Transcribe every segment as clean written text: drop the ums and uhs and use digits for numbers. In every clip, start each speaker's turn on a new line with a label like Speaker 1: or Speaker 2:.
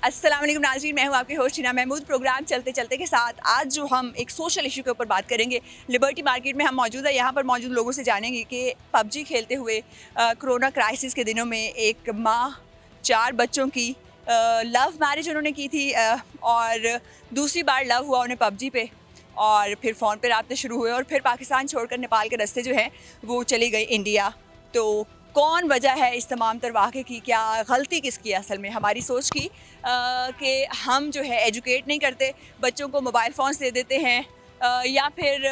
Speaker 1: अस्सलाम वालेकुम नाज़रीन, मैं हूँ आपकी होस्ट हिना महमूद। प्रोग्राम चलते चलते के साथ आज जो हम एक सोशल इशू के ऊपर बात करेंगे, लिबर्टी मार्केट में हम मौजूद है। यहाँ पर मौजूद लोगों से जानेंगे कि पबजी खेलते हुए कोरोना क्राइसिस के दिनों में एक माँ 4 बच्चों की लव मैरिज उन्होंने की थी और दूसरी बार लव हुआ उन्हें पबजी पे, और फिर फ़ोन पे राब्ते शुरू हुए और फिर पाकिस्तान छोड़कर नेपाल के रास्ते जो हैं वो चली गई इंडिया। तो कौन वजह है इस तमाम तर वाक़े की? क्या गलती किसकी है असल में? हमारी सोच की कि हम जो है एजुकेट नहीं करते, बच्चों को मोबाइल फ़ोन्स दे देते हैं, या फिर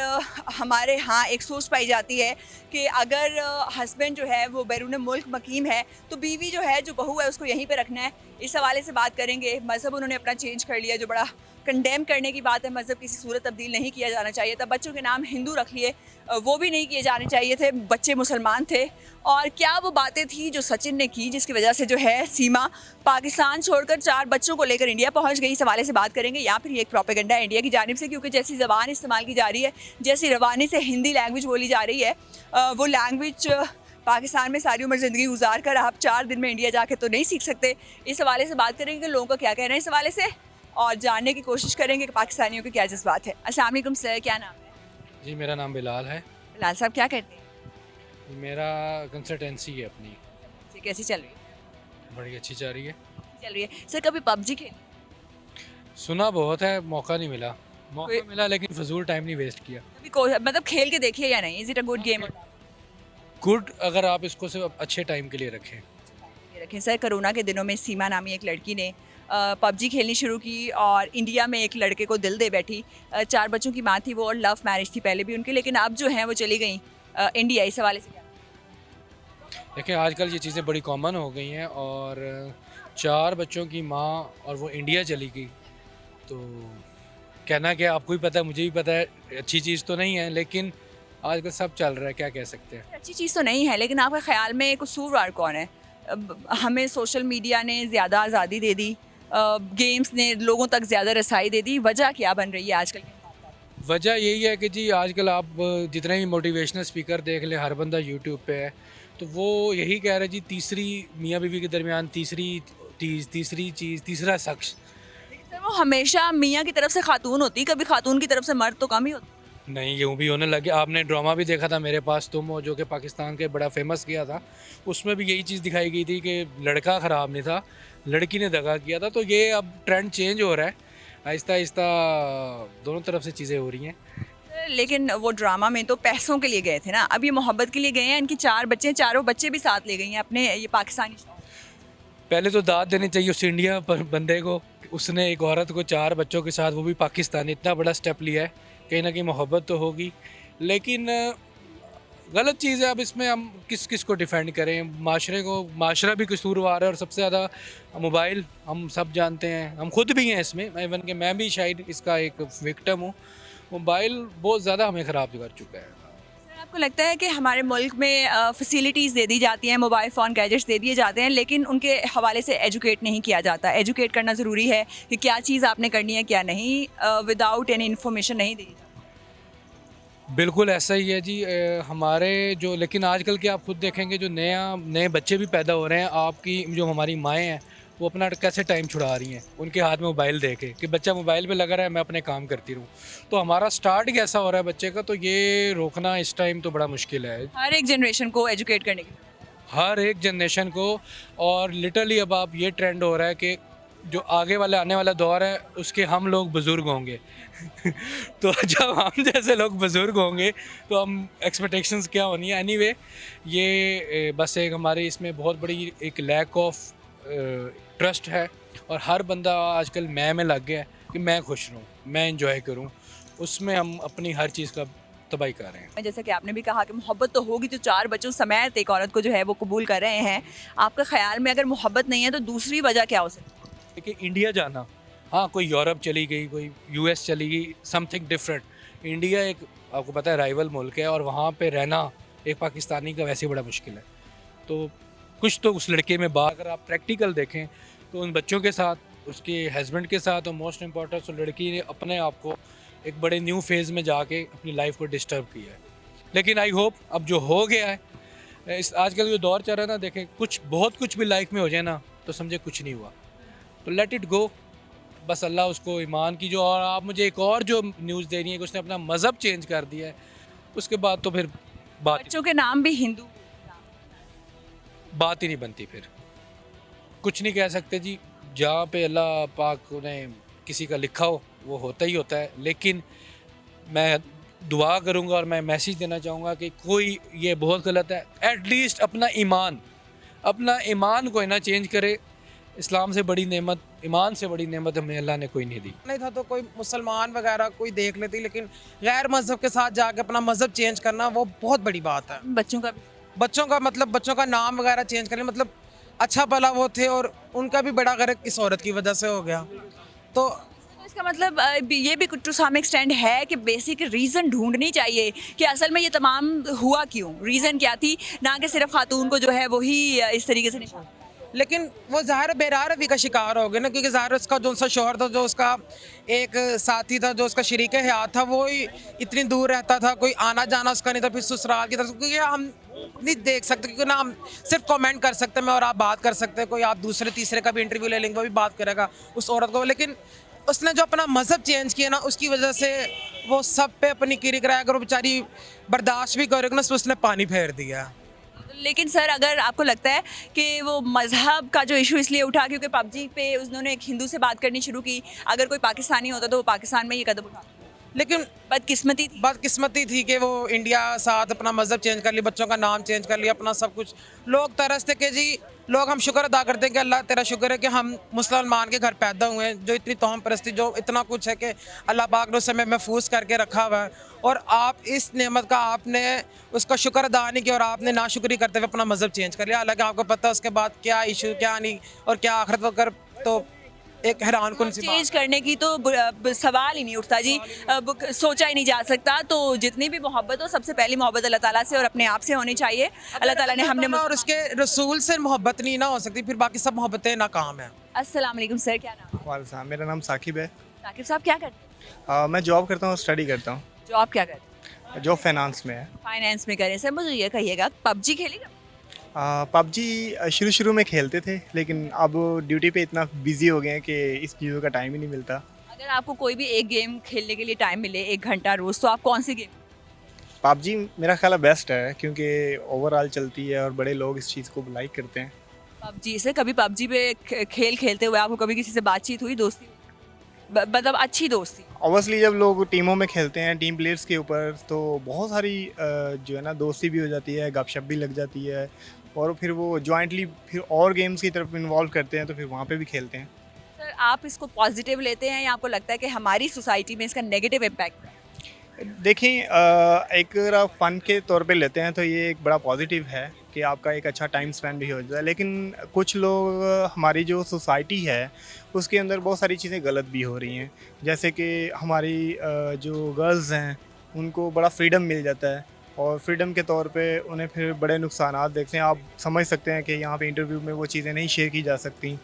Speaker 1: हमारे यहाँ एक सोच पाई जाती है कि अगर हस्बैंड जो है वो बैरून मुल्क मकीम है तो बीवी जो है, जो बहू है, उसको यहीं पे रखना है। इस हवाले से बात करेंगे। मज़हब उन्होंने अपना चेंज कर लिया, जो बड़ा कंडेम करने की बात है। मज़हब किसी सूरत तब्दील नहीं किया जाना चाहिए था। बच्चों के नाम हिंदू रख लिए, वो भी नहीं किए जाने चाहिए थे, बच्चे मुसलमान थे। और क्या वो बातें थी जो सचिन ने की जिसकी वजह से जो है सीमा पाकिस्तान छोड़कर 4 बच्चों को लेकर इंडिया पहुंच गई? इस हवाले से बात करेंगे। या फिर ये एक प्रोपेगेंडा है इंडिया की जानिब से, क्योंकि जैसी ज़बान इस्तेमाल की जा रही है, जैसी रवानी से हिंदी लैंग्वेज बोली जा रही है, वो लैंग्वेज पाकिस्तान में सारी उम्र ज़िंदगी गुजार कर आप 4 दिन में इंडिया जाके तो नहीं सीख सकते। इस हवाले से बात करेंगे कि लोगों का क्या कहना है इस हवाले से, और जानने की कोशिश करेंगे कि पाकिस्तानियों के क्या जज्बात है। अस्सलाम वालेकुम सर, क्या नाम है?
Speaker 2: जी, मेरा नाम बिलाल है।
Speaker 1: बिलाल साहब, क्या करते हैं?
Speaker 2: मेरा कंसल्टेंसी है अपनी,
Speaker 1: जी, कैसी चल रही है?
Speaker 2: बड़ी अच्छी जा रही है।
Speaker 1: चल रही है। सर, कभी पबजी खेली?
Speaker 2: सुना बहुत है, मौका नहीं मिला। मौका
Speaker 1: कोई-
Speaker 2: मिला लेकिन फजूल टाइम नहीं वेस्ट किया।
Speaker 1: कभी मतलब खेल के देखिए या नहीं? Is it a good game?
Speaker 2: Good, अगर आप इसको सिर्फ अच्छे टाइम के लिए रखें।
Speaker 1: ये रखें सर। कोरोना के दिनों में सीमा नामी एक लड़की ने पबजी खेलनी शुरू की और इंडिया में एक लड़के को दिल दे बैठी। 4 बच्चों की माँ थी वो, और लव मैरिज थी पहले भी उनकी, लेकिन अब जो हैं वो चली गई इंडिया। इस हवाले से क्या?
Speaker 2: देखिए, आजकल ये चीज़ें बड़ी कॉमन हो गई हैं और 4 बच्चों की माँ और वो इंडिया चली गई, तो कहना क्या, आपको भी पता है, मुझे भी पता है, अच्छी चीज़ तो नहीं है, लेकिन आजकल सब चल रहा है, क्या कह सकते हैं।
Speaker 1: अच्छी चीज़ तो नहीं है, लेकिन आपके ख्याल में कसूरवार कौन है? हमें सोशल मीडिया ने ज़्यादा आज़ादी दे दी, गेम्स ने लोगों तक ज़्यादा रसाई दे दी, वजह क्या बन रही है आजकल के?
Speaker 2: वजह यही है कि जी आजकल आप जितने भी मोटिवेशनल स्पीकर देख लें, हर बंदा यूट्यूब पे है, तो वो यही कह रहा है जी, तीसरी मियाँ बीवी के दरमियान तीसरी चीज़, तीसरा शख्स।
Speaker 1: सर, वो हमेशा मियाँ की तरफ से खातून होती, कभी खातून की तरफ से मर्द तो कम ही होता।
Speaker 2: नहीं, यूँ भी होने लगे। आपने ड्रामा भी देखा था मेरे पास तुम हो, जो कि पाकिस्तान के बड़ा फेमस किया था। उसमें भी यही चीज़ दिखाई गई थी कि लड़का ख़राब नहीं था, लड़की ने दगा किया था। तो ये अब ट्रेंड चेंज हो रहा है, आहिस्ता आहिस्ता दोनों तरफ से चीज़ें हो रही हैं।
Speaker 1: लेकिन वो ड्रामा में तो पैसों के लिए गए थे ना, अब ये मोहब्बत के लिए गए हैं। इनकी 4 बच्चे हैं, चारों बच्चे भी साथ ले गई हैं अपने, ये पाकिस्तानी शौहर।
Speaker 2: पहले तो दाद देनी चाहिए उस इंडिया पर बंदे को, उसने एक औरत को 4 बच्चों के साथ, वो भी पाकिस्तानी, इतना बड़ा स्टेप लिया है। कहीं ना कहीं मोहब्बत तो होगी, लेकिन गलत चीज़ है। अब इसमें हम किस किस को डिफेंड करें? माशरे को, माशरा भी कसूरवार है, और सबसे ज़्यादा मोबाइल, हम सब जानते हैं, हम खुद भी हैं इसमें, इवन कि मैं भी शायद इसका एक विक्टिम हूँ। मोबाइल बहुत ज़्यादा हमें ख़राब कर चुका है।
Speaker 1: सर, आपको लगता है कि हमारे मुल्क में फैसिलिटीज़ दे दी जाती हैं, मोबाइल फ़ोन गैजेट्स दे दिए जाते हैं, लेकिन उनके हवाले से एजुकेट नहीं किया जाता? एजुकेट करना ज़रूरी है कि क्या चीज़ आपने करनी है, क्या नहीं, विदाउट एनी इन्फॉर्मेशन नहीं दी जाती।
Speaker 2: बिल्कुल ऐसा ही है जी। हमारे जो, लेकिन आजकल के आप खुद देखेंगे, जो नए बच्चे भी पैदा हो रहे हैं, आपकी जो हमारी माएँ हैं, वो अपना कैसे टाइम छुड़ा रही हैं, उनके हाथ में मोबाइल दे के, कि बच्चा मोबाइल पे लगा रहा है, मैं अपने काम करती रहूँ। तो हमारा स्टार्ट ही ऐसा हो रहा है बच्चे का, तो ये रोकना इस टाइम तो बड़ा मुश्किल है,
Speaker 1: हर एक जनरेशन को एजुकेट करने की।
Speaker 2: हर एक जनरेशन को। और लिटरली अब आप, ये ट्रेंड हो रहा है कि जो आगे वाला आने वाला दौर है, उसके हम लोग बुज़ुर्ग होंगे। तो जब हम जैसे लोग बुज़ुर्ग होंगे, तो हम एक्सपेक्टेशंस क्या होनी है? एनीवे, ये बस एक हमारे इसमें बहुत बड़ी एक लैक ऑफ ट्रस्ट है, और हर बंदा आजकल मैं में लग गया है कि मैं खुश रहूँ, मैं इंजॉय करूँ, उसमें हम अपनी हर चीज़ का तबाही कर रहे हैं।
Speaker 1: जैसा कि आपने भी कहा कि मोहब्बत तो होगी, तो 4 बच्चों समेत एक औरत को जो है वो कबूल कर रहे हैं। आपका ख्याल में अगर मोहब्बत नहीं है तो दूसरी वजह क्या हो सकती है?
Speaker 2: देखिए, इंडिया जाना, हाँ, कोई यूरोप चली गई, कोई यूएस चली गई, समथिंग डिफरेंट। इंडिया एक, आपको पता है, राइवल मुल्क है, और वहाँ पे रहना एक पाकिस्तानी का वैसे ही बड़ा मुश्किल है। तो कुछ तो उस लड़के में बात, अगर आप प्रैक्टिकल देखें, तो उन बच्चों के साथ, उसके हस्बैंड के साथ, और मोस्ट इम्पॉर्टेंट, उस लड़की ने अपने आप को एक बड़े न्यू फेज़ में जाके अपनी लाइफ को डिस्टर्ब किया है। लेकिन आई होप अब जो हो गया है, इस आजकल जो दौर चल रहा है ना, देखें, कुछ बहुत कुछ भी लाइफ में हो जाए ना, तो समझे कुछ नहीं हुआ। तो लेट इट गो, बस अल्लाह उसको ईमान की जो। और आप मुझे एक और जो न्यूज़ दे रही है कि उसने अपना मज़हब चेंज कर दिया है, उसके बाद तो फिर
Speaker 1: बच्चों के नाम भी हिंदू।
Speaker 2: बात ही नहीं बनती। फिर कुछ नहीं कह सकते जी, जहाँ पे अल्लाह पाक ने किसी का लिखा हो वो होता ही होता है। लेकिन मैं दुआ करूँगा और मैं मैसेज देना चाहूँगा कि कोई ये बहुत गलत है, एटलीस्ट अपना ईमान कोई ना चेंज करे। इस्लाम से बड़ी नेमत, ईमान से बड़ी नेमत हमें अल्लाह ने कोई नहीं दी।
Speaker 3: नहीं था तो कोई मुसलमान वगैरह कोई देख लेती, लेकिन गैर मजहब के साथ जाके अपना मजहब चेंज करना वो बहुत बड़ी बात है।
Speaker 1: बच्चों का भी।
Speaker 3: बच्चों का नाम वगैरह चेंज करने मतलब अच्छा भला वो थे और उनका भी बड़ा गर्क इस औरत की वजह से हो गया। तो
Speaker 1: तो इसका मतलब ये भी टू सम एक्सटेंड है कि बेसिक रीज़न ढूंढनी चाहिए कि असल में ये तमाम हुआ क्यों, रीज़न क्या थी, ना कि सिर्फ खातून को जो है वही इस तरीके से निशाना।
Speaker 3: लेकिन वो ज़ाहिर बेरारवी का शिकार हो गया ना, क्योंकि ज़ाहिर उसका जो सा शोहर था, जो उसका एक साथी था, जो उसका शरीक हयात था, वो ही इतनी दूर रहता था, कोई आना जाना उसका नहीं था। फिर ससुराल की तरफ, क्योंकि हम नहीं देख सकते, क्योंकि ना हम सिर्फ कमेंट कर सकते हैं, मैं और आप बात कर सकते हैं, कोई आप दूसरे तीसरे का भी इंटरव्यू ले लेंगे वो भी बात करेगा उस औरत को। लेकिन उसने जो अपना मज़हब चेंज किया ना, उसकी वजह से वो सब पे अपनी कीरी कराया। अगर वो बेचारी बर्दाश्त भी करेगी ना, उसने पानी फेर दिया।
Speaker 1: लेकिन सर अगर आपको लगता है कि वो मज़हब का जो इशू इसलिए उठा क्योंकि पबजी पे उन्होंने एक हिंदू से बात करनी शुरू की, अगर कोई पाकिस्तानी होता तो वो पाकिस्तान में ये कदम उठा,
Speaker 3: लेकिन
Speaker 1: बदकिस्मती थी।
Speaker 3: बदकिस्मती थी कि वो इंडिया साथ अपना मज़हब चेंज कर लिया, बच्चों का नाम चेंज कर लिया, अपना सब कुछ। लोग तरसते कि जी, लोग हम शुक्र अदा करते हैं कि अल्लाह तेरा शुक्र है कि हम मुसलमान के घर पैदा हुए हैं, जो इतनी तोहम परस्ती, जो इतना कुछ है कि अल्लाह पाक ने उस समय महफूज करके रखा हुआ है, और आप इस नेमत का आपने उसका शुक्र अदा नहीं किया और आपने नाशुक्री करते हुए अपना मज़हब चेंज कर लिया। हालांकि आपको पता है उसके बाद क्या इशू क्या नहीं और क्या आखिरत वगैरह, तो एक हैरान कुन सी बात।
Speaker 1: चेंज करने की तो सवाल ही नहीं उठता जी, सोचा ही नहीं जा सकता। तो जितनी भी मोहब्बत हो, सबसे पहली मोहब्बत अल्लाह ताला से और अपने आप से होनी चाहिए। अल्लाह ताला ने हमने
Speaker 3: और उसके रसूल से मोहब्बत नहीं ना हो सकती, फिर बाकी सब मोहब्बतें नाकाम है।
Speaker 1: अस्सलाम वालेकुम सर, क्या नाम?
Speaker 4: वालेकुम सलाम, मेरा नाम साकिब है।
Speaker 1: साकिब साहब क्या करते हैं?
Speaker 4: मैं जॉब करता हूँ, स्टडी करता हूँ।
Speaker 1: जॉब क्या करते हैं?
Speaker 4: जॉब फाइनेंस में है।
Speaker 1: फाइनेंस में करें। सर मुझे ये कहिएगा, पबजी खेलेगा?
Speaker 4: पबजी शुरू में खेलते थे, लेकिन अब ड्यूटी पे इतना बिजी हो गए हैं कि इस चीज़ों का टाइम ही नहीं मिलता।
Speaker 1: अगर आपको कोई भी एक गेम खेलने के लिए टाइम मिले 1 घंटा रोज़, तो आप कौन सी गेम?
Speaker 4: पबजी मेरा ख्याल है बेस्ट है, क्योंकि ओवरऑल चलती है और बड़े लोग इस चीज़ को लाइक करते हैं।
Speaker 1: पबजी से कभी पबजी पे खेल खेलते हुए आपको कभी किसी से बातचीत हुई, दोस्ती हुई? मतलब अच्छी दोस्ती?
Speaker 4: ऑब्वियसली जब लोग टीमों में खेलते हैं, टीम प्लेयर्स के ऊपर, तो बहुत सारी जो है ना दोस्ती भी हो जाती है, गपशप भी लग जाती है, और फिर वो जॉइंटली फिर और गेम्स की तरफ इन्वॉल्व करते हैं, तो फिर वहाँ पे भी खेलते हैं।
Speaker 1: सर आप इसको पॉजिटिव लेते हैं या आपको लगता है कि हमारी सोसाइटी में इसका नेगेटिव इम्पैक्ट है?
Speaker 4: देखें, एक अगर फ़न के तौर पे लेते हैं तो ये एक बड़ा पॉजिटिव है कि आपका एक अच्छा टाइम स्पेंड भी हो जाता है, लेकिन कुछ लोग, हमारी जो सोसाइटी है उसके अंदर बहुत सारी चीज़ें गलत भी हो रही हैं। जैसे कि हमारी जो गर्ल्स हैं उनको बड़ा फ्रीडम मिल जाता है, और फ्रीडम के तौर पे उन्हें फिर बड़े नुकसानात देखते हैं। आप समझ सकते हैं कि यहाँ पे इंटरव्यू में वो चीज़ें नहीं शेयर की जा सकती।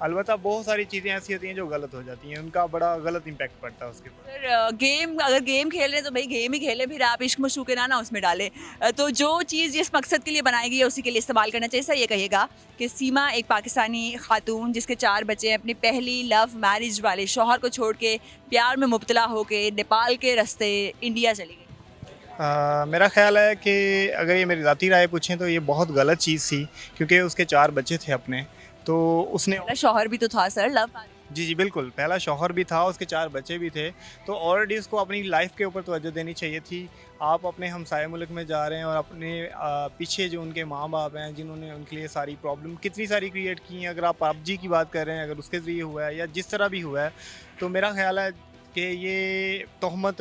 Speaker 4: अलबत्ता बहुत सारी चीज़ें ऐसी होती हैं जो गलत हो जाती हैं, उनका बड़ा गलत इम्पैक्ट पड़ता है उसके ऊपर।
Speaker 1: सर गेम, अगर गेम खेल रहे हैं तो भाई गेम ही खेलें, फिर आप इश्क मशूक ना उसमें डालें। तो जो चीज़ जिस मकसद के लिए बनाई गई है उसी के लिए इस्तेमाल करना चाहिए। सर ये कहिएगा कि सीमा एक पाकिस्तानी खातून जिसके 4 बच्चे हैं, अपनी पहली लव मैरिज वाले शौहर को छोड़ के प्यार में मुब्तला होके नेपाल के रास्ते इंडिया चली गई।
Speaker 4: मेरा ख़्याल है कि अगर ये मेरी ज़ाती राय पूछें तो ये बहुत गलत चीज़ थी, क्योंकि उसके 4 बच्चे थे अपने, तो उसने
Speaker 1: पहला शौहर भी तो था सर, लव।
Speaker 4: जी बिल्कुल, पहला शौहर भी था, उसके 4 बच्चे भी थे, तो ऑलरेडी उसको अपनी लाइफ के ऊपर तवज्जो देनी चाहिए थी। आप अपने हमसाये मुल्क में जा रहे हैं और अपने पीछे जो उनके माँ बाप हैं, जिन्होंने उनके लिए सारी प्रॉब्लम कितनी सारी क्रिएट की हैं, अगर आप पबजी की बात कर रहे हैं, अगर उसके ज़रिए हुआ है या जिस तरह भी हुआ है, तो मेरा ख़्याल है कि ये तोहमत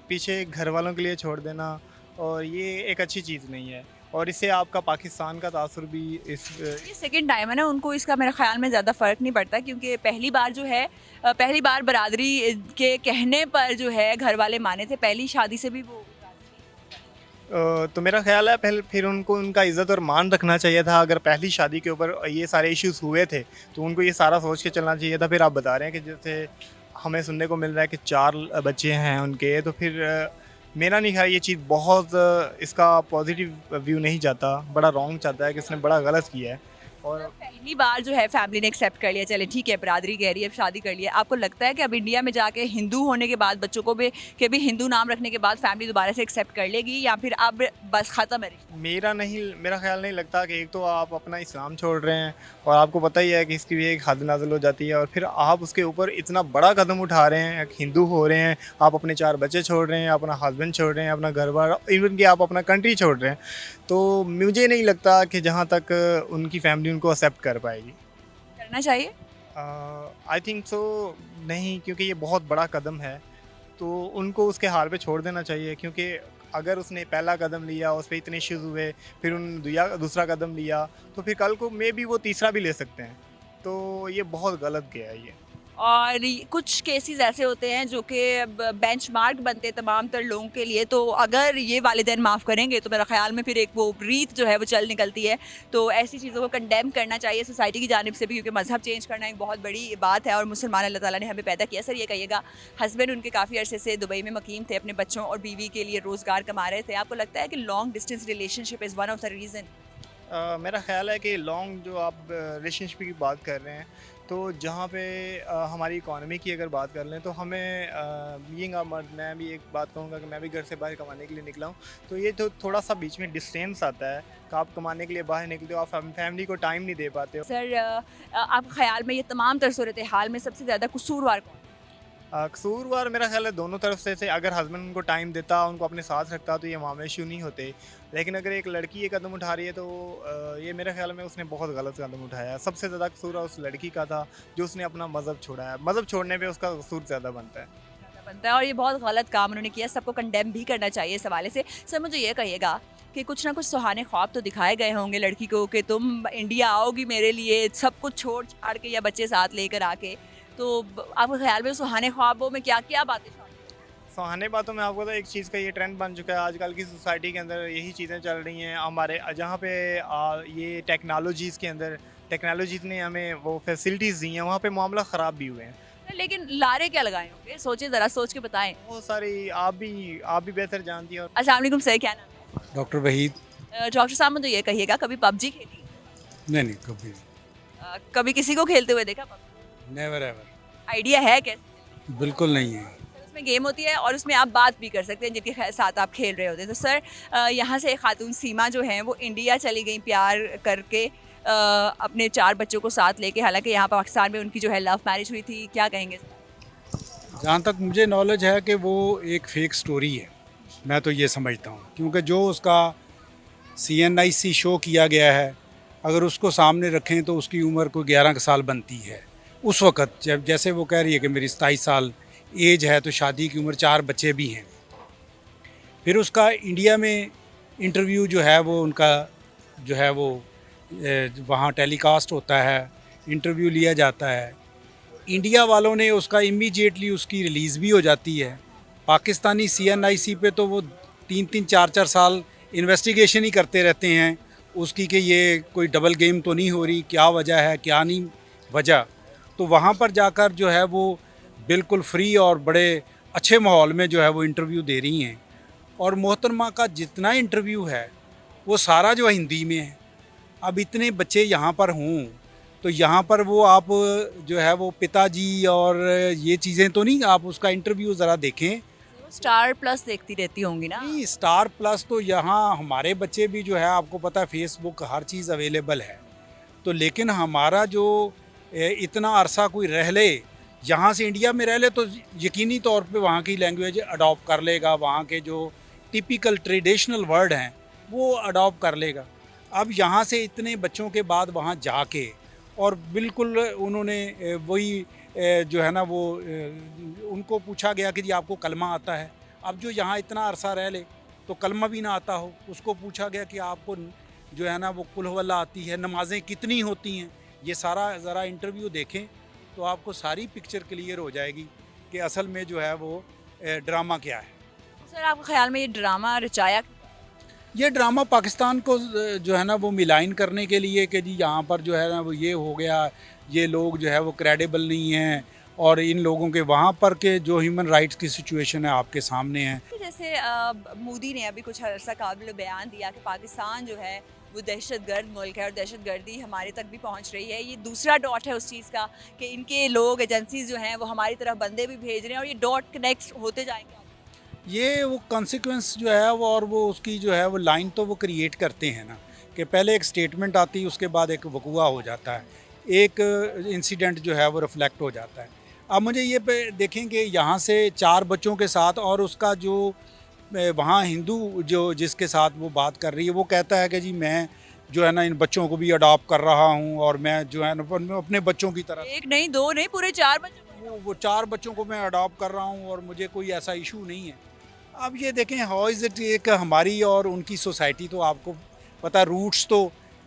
Speaker 4: पीछे घर वालों के लिए छोड़ देना, और ये एक अच्छी चीज़ नहीं है, और इससे आपका पाकिस्तान का तासुर भी
Speaker 1: ये सेकंड टाइम है ना, उनको इसका मेरे ख्याल में ज़्यादा फ़र्क नहीं पड़ता, क्योंकि पहली बार जो है, पहली बार बरादरी के कहने पर जो है घर वाले माने थे, पहली शादी से भी वो।
Speaker 4: तो मेरा ख्याल है पहले फिर उनको उनका इज़्ज़त और मान रखना चाहिए था। अगर पहली शादी के ऊपर ये सारे इश्यूज़ हुए थे तो उनको ये सारा सोच के चलना चाहिए था। फिर आप बता रहे हैं कि जैसे हमें सुनने को मिल रहा है कि 4 बच्चे हैं उनके, तो फिर मेरा नहीं ख्याल ये चीज़ बहुत इसका पॉजिटिव व्यू नहीं जाता, बड़ा रॉन्ग चाहता है कि इसने बड़ा गलत किया है। और
Speaker 1: पहली बार जो है फैमिली ने एक्सेप्ट कर लिया, चले ठीक है बरादरी कह रही है, अब शादी कर लिया, आपको लगता है कि अब इंडिया में जाके हिंदू होने के बाद बच्चों को भी के भी हिंदू नाम रखने के बाद फैमिली दोबारा से एक्सेप्ट कर लेगी, या फिर अब बस ख़त्म है रिश्ता?
Speaker 4: मेरा ख्याल नहीं लगता कि एक तो आप अपना इस्लाम छोड़ रहे हैं और आपको पता ही है कि इसकी भी एक हद नाज़िल हो जाती है, और फिर आप उसके ऊपर इतना बड़ा कदम उठा रहे हैं, एक हिंदू हो रहे हैं, आप अपने 4 बच्चे छोड़ रहे हैं, अपना हस्बैंड छोड़ रहे हैं, अपना घर बार, इवन कि आप अपना कंट्री छोड़ रहे हैं। तो मुझे नहीं लगता कि जहाँ तक उनकी फैमिली उनको एक्सेप्ट कर पाएगी।
Speaker 1: करना चाहिए?
Speaker 4: आई थिंक सो नहीं, क्योंकि ये बहुत बड़ा कदम है, तो उनको उसके हाल पे छोड़ देना चाहिए। क्योंकि अगर उसने पहला कदम लिया, उस पर इतने इश्यूज़ हुए, फिर दूसरा कदम लिया, तो फिर कल को मे बी वो तीसरा भी ले सकते हैं। तो ये बहुत गलत गया है ये।
Speaker 1: और कुछ केसेस ऐसे होते हैं जो कि बेंचमार्क बनते हैं तमाम तर लोगों के लिए, तो अगर ये वालिदैन माफ़ करेंगे तो मेरा ख्याल में फिर एक वो रीत जो है वो चल निकलती है। तो ऐसी चीज़ों को कंडेम करना चाहिए सोसाइटी की जानिब से भी, क्योंकि मज़हब चेंज करना एक बहुत बड़ी बात है और मुसलमान अल्लाह ताला ने हमें पैदा किया। सर ये कहिएगा, हस्बैंड उनके काफ़ी अरसे से दुबई में मुकीम थे, अपने बच्चों और बीवी के लिए रोज़गार कमा रहे थे, आपको लगता है कि long distance relationship is one of the reason?
Speaker 4: मेरा ख्याल है कि लॉन्ग जो आप रिलेशनशिप की बात कर रहे हैं, तो जहाँ पे हमारी इकॉनमी की अगर बात कर लें, तो हमें बीइंग अ मर्द, मैं भी एक बात कहूँगा कि मैं भी घर से बाहर कमाने के लिए निकला हूँ, तो ये तो थोड़ा सा बीच में डिस्टेंस आता है कि आप कमाने के लिए बाहर निकलते हो, आप फैमिली को टाइम नहीं दे पाते हो।
Speaker 1: सर आपके ख्याल में ये तमाम तर सूरत हाल में सबसे ज़्यादा कसूरवार कौन?
Speaker 4: कसूरवार मेरा ख्याल है दोनों तरफ से अगर हस्बैंड उनको टाइम देता, उनको अपने साथ रखता, तो ये मामले इशू नहीं होते। लेकिन अगर एक लड़की ये कदम उठा रही है, तो ये मेरे ख्याल में उसने बहुत गलत कदम उठाया है। सबसे ज़्यादा कसूर उस लड़की का था जो उसने अपना मज़हब छोड़ा है। मज़हब छोड़ने पे उसका कसूर ज़्यादा बनता है।
Speaker 1: ज़्यादा बनता है और ये बहुत गलत काम उन्होंने किया, सबको कंडेम भी करना चाहिए इस हवाले से। सर मुझे ये कहिएगा कि कुछ ना कुछ सुहाने ख्वाब तो दिखाए गए होंगे लड़की को कि तुम इंडिया आओगी मेरे लिए, सब कुछ छोड़ छाड़ के या बच्चे साथ लेकर आके, तो आपके ख्याल में सुहाने ख्वाबों में क्या क्या बातें शामिल हैं?
Speaker 4: सुहाने बातों में आपको तो एक चीज़ का ये ट्रेंड बन चुका है आजकल की सोसाइटी के अंदर, यही चीज़ें चल रही हैं हमारे जहाँ पे ये टेक्नोलॉजीज़ के अंदर टेक्नोलॉजी ने हमें वो फैसिलिटीज़ दी हैं, वहाँ पे मामला ख़राब भी हुए हैं।
Speaker 1: लेकिन लारे क्या लगाए होंगे, सोचे ज़रा सोच के बताएं।
Speaker 4: बहुत सारी आप भी बेहतर जानती हैं।
Speaker 1: अस्सलाम वालेकुम सर, क्या नाम
Speaker 5: डॉक्टर वहीद।
Speaker 1: है? डॉक्टर साहब मुझे ये कहिएगा, कभी पबजी खेली?
Speaker 5: नहीं कभी
Speaker 1: कभी किसी को खेलते हुए देखा PUBG?
Speaker 5: नेवर एवर,
Speaker 1: आइडिया है कैसे?
Speaker 5: बिल्कुल नहीं है।
Speaker 1: उसमें गेम होती है और उसमें आप बात भी कर सकते हैं जिनके साथ आप खेल रहे होते हैं। तो सर यहाँ से एक खातून सीमा जो हैं वो इंडिया चली गई प्यार करके, अपने 4 बच्चों को साथ लेके, हालांकि यहाँ पाकिस्तान में उनकी जो है लव मैरिज हुई थी, क्या कहेंगे?
Speaker 5: जहाँ तक मुझे नॉलेज है कि वो एक फेक स्टोरी है, मैं तो ये समझता हूँ, क्योंकि जो उसका CNIC शो किया गया है, अगर उसको सामने रखें तो उसकी उम्र कोई 11 साल बनती है उस वक़्त। जब जैसे वो कह रही है कि मेरी 27 साल एज है, तो शादी की उम्र, 4 बच्चे भी हैं। फिर उसका इंडिया में इंटरव्यू जो है वो उनका जो है वो वहाँ टेलीकास्ट होता है, इंटरव्यू लिया जाता है। इंडिया वालों ने उसका इमीडिएटली उसकी रिलीज़ भी हो जाती है। पाकिस्तानी CNIC पे तो वो 3-3 4-4 साल इन्वेस्टिगेशन ही करते रहते हैं उसकी कि ये कोई डबल गेम तो नहीं हो रही, क्या वजह है क्या नहीं वजह। तो वहाँ पर जाकर जो है वो बिल्कुल फ्री और बड़े अच्छे माहौल में जो है वो इंटरव्यू दे रही हैं। और मोहतरमा का जितना इंटरव्यू है वो सारा जो है हिंदी में है। अब इतने बच्चे यहाँ पर हों तो यहाँ पर वो आप जो है वो पिताजी और ये चीज़ें तो नहीं, आप उसका इंटरव्यू ज़रा देखें।
Speaker 1: स्टार प्लस देखती रहती होंगी ना?
Speaker 5: नहीं, स्टार प्लस तो यहाँ हमारे बच्चे भी जो है, आपको पता है फेसबुक हर चीज़ अवेलेबल है, तो लेकिन हमारा जो इतना अरसा कोई रह ले यहाँ से इंडिया में रह ले तो यकीनी तौर पे वहाँ की लैंग्वेज अडॉप्ट कर लेगा, वहाँ के जो टिपिकल ट्रेडिशनल वर्ड हैं वो अडॉप्ट कर लेगा। अब यहाँ से इतने बच्चों के बाद वहाँ जाके और बिल्कुल उन्होंने वही जो है ना वो उनको पूछा गया कि जी आपको कलमा आता है। अब जो यहाँ इतना अरसा रह ले तो कलमा भी ना आता हो, उसको पूछा गया कि आपको जो है ना वो कुल हुवल्लाह आती है, नमाज़ें कितनी होती हैं। ये सारा ज़रा इंटरव्यू देखें तो आपको सारी पिक्चर क्लियर हो जाएगी कि असल में जो है वो ड्रामा क्या है।
Speaker 1: सर आपके ख्याल में ये ड्रामा रचाया?
Speaker 5: ये ड्रामा पाकिस्तान को जो है ना वो मिलाइन करने के लिए कि जी यहाँ पर जो है ना वो ये हो गया, ये लोग जो है वो क्रेडिबल नहीं हैं, और इन लोगों के वहाँ पर के जो ह्यूमन राइट्स की सिचुएशन है आपके सामने है।
Speaker 1: जैसे जैसे मोदी ने अभी कुछ अरसा काबिल बयान दिया कि पाकिस्तान जो है वो दहशतगर्द मुल्क है और दहशतगर्दी हमारे तक भी पहुंच रही है। ये दूसरा डॉट है उस चीज़ का कि इनके लोग एजेंसीज जो हैं वो हमारी तरफ बंदे भी भेज रहे हैं और ये डॉट कनेक्ट होते जाएंगे।
Speaker 5: ये वो कॉन्सिक्वेंस जो है वो और वो उसकी जो है वो लाइन तो वो क्रिएट करते हैं ना, कि पहले एक स्टेटमेंट आती है, उसके बाद एक वकूआ हो जाता है, एक इंसिडेंट जो है वो रिफ्लेक्ट हो जाता है। अब मुझे ये पे देखें कि यहाँ से 4 बच्चों के साथ और उसका जो वहाँ हिंदू जो जिसके साथ वो बात कर रही है वो कहता है कि जी मैं जो है ना इन बच्चों को भी अडॉप्ट कर रहा हूँ और मैं जो है ना अपने बच्चों की तरह
Speaker 1: एक नहीं, दो नहीं, पूरे 4 बच्चे।
Speaker 5: वो 4 बच्चों को मैं अडॉप्ट कर रहा हूँ और मुझे कोई ऐसा इशू नहीं है। अब ये देखें हाउ इज़ इट, एक हमारी और उनकी सोसाइटी तो आपको पता रूट्स तो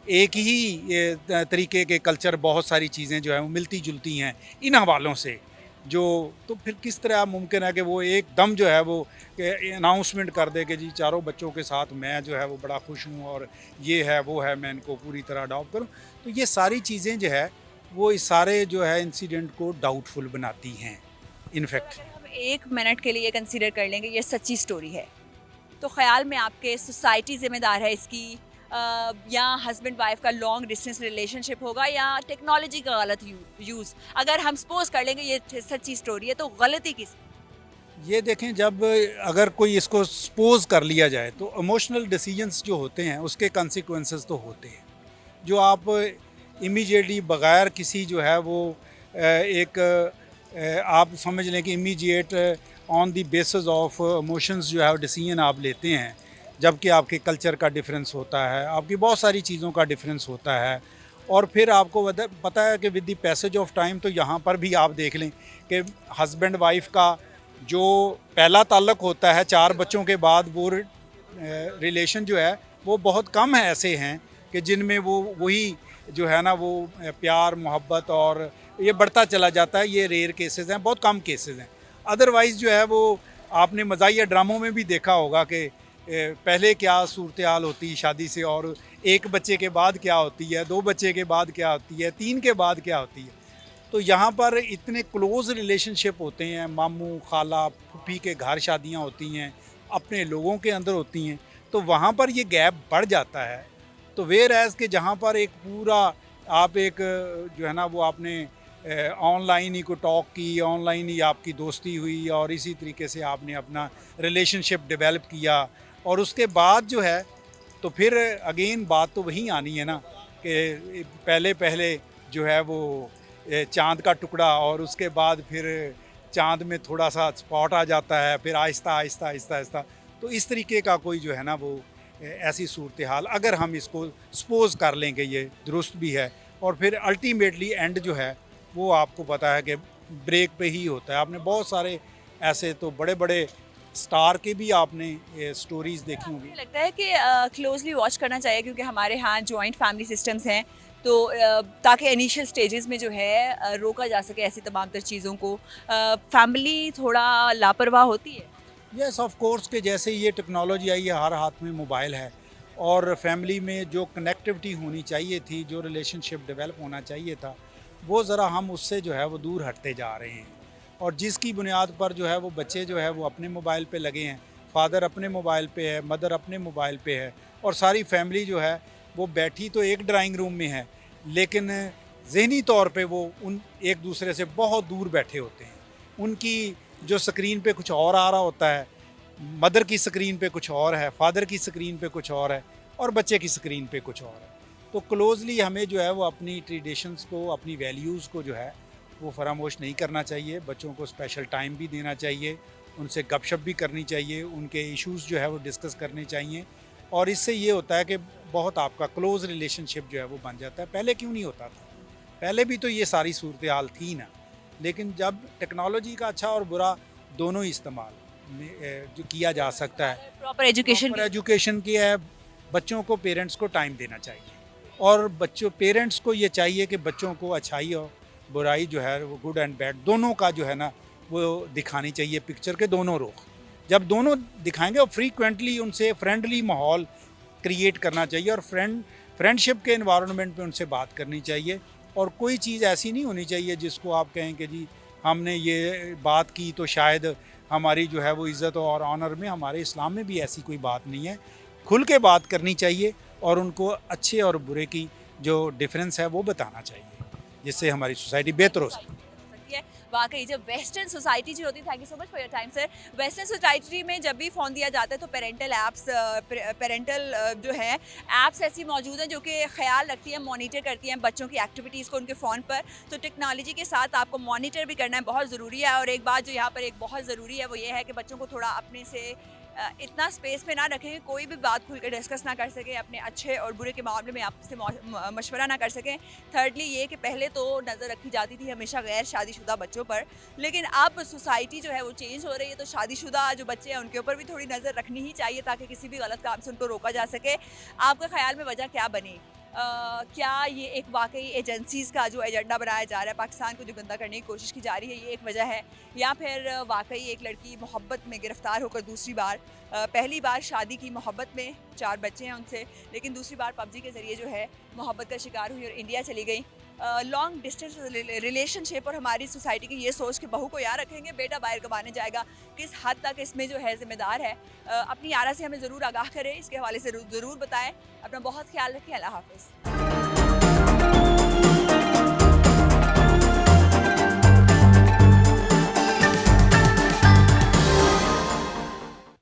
Speaker 5: एक ही ये तरीके के कल्चर, बहुत सारी चीज़ें जो है वो मिलती जुलती हैं इन हवालों से, जो तो फिर किस तरह मुमकिन है कि वो एकदम जो है वो अनाउंसमेंट कर दे कि जी 4 बच्चों के साथ मैं जो है वो बड़ा खुश हूँ और ये है वो है, मैं इनको पूरी तरह अडॉप्ट करूँ। तो ये सारी चीज़ें जो है वो इस सारे जो है इंसिडेंट को डाउटफुल बनाती हैं इनफैक्ट।
Speaker 1: अगर हम 1 मिनट के लिए कंसीडर कर लेंगे ये सच्ची स्टोरी है, तो ख्याल में आपके सोसाइटी ज़िम्मेदार है इसकी, या हस्बैंड वाइफ का लॉन्ग डिस्टेंस रिलेशनशिप होगा या टेक्नोलॉजी का गलत यूज़? अगर हम सपोज कर लेंगे ये सच्ची स्टोरी है तो गलती किस?
Speaker 5: ये देखें, जब अगर कोई इसको सपोज कर लिया जाए तो इमोशनल डिसीजंस जो होते हैं उसके consequences तो होते हैं, जो आप इमीडिएटली बगैर किसी जो है वो एक आप समझ लें कि immediate on the basis of emotions जो है डिसीजन आप लेते हैं, जबकि आपके कल्चर का डिफरेंस होता है, आपकी बहुत सारी चीज़ों का डिफरेंस होता है। और फिर आपको पता है कि with the passage of time तो यहाँ पर भी आप देख लें कि हस्बैंड वाइफ का जो पहला ताल्लुक़ होता है 4 बच्चों के बाद, वो रिलेशन जो है वो बहुत कम है ऐसे हैं कि जिनमें वो वही जो है ना वो प्यार मोहब्बत और ये बढ़ता चला जाता है। ये रेयर केसेस हैं, बहुत कम केसेस हैं। अदरवाइज़ जो है वो आपने मज़ाहिया ड्रामों में भी देखा होगा कि पहले क्या सूरत हाल होती है शादी से और 1 बच्चे के बाद क्या होती है, 2 बच्चे के बाद क्या होती है, 3 के बाद क्या होती है। तो यहाँ पर इतने क्लोज़ रिलेशनशिप होते हैं, मामू खाला फूफी के घर शादियाँ होती हैं, अपने लोगों के अंदर होती हैं, तो वहाँ पर ये गैप बढ़ जाता है। तो वेयर एज़ के जहाँ पर एक पूरा आप एक जो है ना वो आपने ऑनलाइन ही को टॉक की, ऑनलाइन ही आपकी दोस्ती हुई और इसी तरीके से आपने अपना रिलेशनशिप डेवलप किया और उसके बाद जो है तो फिर अगेन बात तो वहीं आनी है ना कि पहले पहले जो है वो चाँद का टुकड़ा और उसके बाद फिर चाँद में थोड़ा सा स्पॉट आ जाता है, फिर आहिस्ता आहिस्ता आहिस्ता आहिस्ता। तो इस तरीके का कोई जो है ना वो ऐसी सूरत हाल अगर हम इसको सपोज कर लें कि ये दुरुस्त भी है और फिर अल्टीमेटली एंड जो है वो आपको पता है कि ब्रेक पे ही होता है। आपने बहुत सारे ऐसे तो बड़े बड़े स्टार के भी आपने स्टोरीज देखी होंगी।
Speaker 1: मुझे लगता है कि क्लोजली वॉच करना चाहिए क्योंकि हमारे यहाँ जॉइंट फैमिली सिस्टम्स हैं, तो ताकि इनिशियल स्टेजेस में जो है रोका जा सके ऐसी तमाम तर चीज़ों को। फैमिली थोड़ा लापरवाह होती है।
Speaker 5: यस ऑफ कोर्स के जैसे ये टेक्नोलॉजी आई है, हर हाथ में मोबाइल है और फैमिली में जो कनेक्टिविटी होनी चाहिए थी, जो रिलेशनशिप डेवलप होना चाहिए था, वो ज़रा हम उससे जो है वो दूर हटते जा रहे हैं और जिसकी बुनियाद पर जो है वो बच्चे जो है वो अपने मोबाइल पे लगे हैं, फादर अपने मोबाइल पे है, मदर अपने मोबाइल पे है और सारी फैमिली जो है वो बैठी तो एक ड्राइंग रूम में है लेकिन ज़हनी तौर पे वो उन एक दूसरे से बहुत दूर बैठे होते हैं। उनकी जो स्क्रीन पे कुछ और आ रहा होता है, मदर की स्क्रीन पे कुछ और है, फादर की स्क्रीन पे कुछ और है और बच्चे की स्क्रीन पे कुछ और है। तो क्लोजली हमें जो है वो अपनी ट्रेडिशंस को, अपनी वैल्यूज़ को जो है वो फरामोश नहीं करना चाहिए। बच्चों को स्पेशल टाइम भी देना चाहिए, उनसे गपशप भी करनी चाहिए, उनके इश्यूज़ जो है वो डिस्कस करने चाहिए और इससे ये होता है कि बहुत आपका क्लोज़ रिलेशनशिप जो है वो बन जाता है। पहले क्यों नहीं होता था? पहले भी तो ये सारी सूरत हाल थी ना, लेकिन जब टेक्नोलॉजी का अच्छा और बुरा दोनों ही इस्तेमाल जो किया जा सकता है,
Speaker 1: प्रॉपर एजुकेशन
Speaker 5: की है, बच्चों को पेरेंट्स को टाइम देना चाहिए और बच्चों पेरेंट्स को ये चाहिए कि बच्चों को अच्छाई और बुराई जो है वो गुड एंड बैड दोनों का जो है ना वो दिखानी चाहिए, पिक्चर के दोनों रुख। जब दोनों दिखाएंगे और फ्रीक्वेंटली उनसे फ्रेंडली माहौल क्रिएट करना चाहिए और फ्रेंडशिप के एनवायरनमेंट में उनसे बात करनी चाहिए और कोई चीज़ ऐसी नहीं होनी चाहिए जिसको आप कहें कि जी हमने ये बात की तो शायद हमारी जो है वो इज़्ज़त और ऑनर में, हमारे इस्लाम में भी ऐसी कोई बात नहीं है। खुल के बात करनी चाहिए और उनको अच्छे और बुरे की जो डिफरेंस है वो बताना चाहिए, जिससे हमारी सोसाइटी बेहतर हो सके।
Speaker 1: सकती है वाकई। जब वेस्टर्न सोसाइटी जो होती है, thank you so much for your time sir, western society में जब भी फ़ोन दिया जाता है तो पेरेंटल ऐप्स जो है ऐप्स ऐसी मौजूद हैं जो कि ख्याल रखती हैं, मॉनिटर करती हैं बच्चों की एक्टिविटीज़ को उनके फ़ोन पर। तो टेक्नोलॉजी के साथ आपको मॉनिटर भी करना बहुत ज़रूरी है। और एक बात जो यहाँ पर एक बहुत ज़रूरी है वो ये है कि बच्चों को थोड़ा अपने से इतना स्पेस पे ना रखें कि कोई भी बात खुल कर डिस्कस ना कर सकें, अपने अच्छे और बुरे के मामले में आपसे मशवरा ना कर सकें। थर्डली ये कि पहले तो नज़र रखी जाती थी हमेशा गैर शादीशुदा बच्चों पर, लेकिन अब सोसाइटी जो है वो चेंज हो रही है, तो शादीशुदा जो बच्चे हैं उनके ऊपर भी थोड़ी नज़र रखनी ही चाहिए ताकि किसी भी गलत काम से उनको रोका जा सके। आपके ख्याल में वजह क्या बनी? क्या ये एक वाकई एजेंसीज़ का जो एजेंडा बनाया जा रहा है, पाकिस्तान को जो गंदा करने की कोशिश की जा रही है, ये एक वजह है? या फिर वाकई एक लड़की मोहब्बत में गिरफ्तार होकर दूसरी बार, पहली बार शादी की मोहब्बत में, 4 बच्चे हैं उनसे, लेकिन दूसरी बार पबजी के ज़रिए जो है मोहब्बत का शिकार हुई और इंडिया चली गई। लॉन्ग डिस्टेंस रिलेशनशिप और हमारी सोसाइटी की ये सोच कि बहू को यहाँ रखेंगे, बेटा बाहर कमाने जाएगा, किस हद तक इसमें जो है ज़िम्मेदार है? अपनी आरा से हमें ज़रूर आगाह करें, इसके हवाले से ज़रूर बताएं। अपना बहुत ख्याल रखें। अल्लाह हाफ़िज़।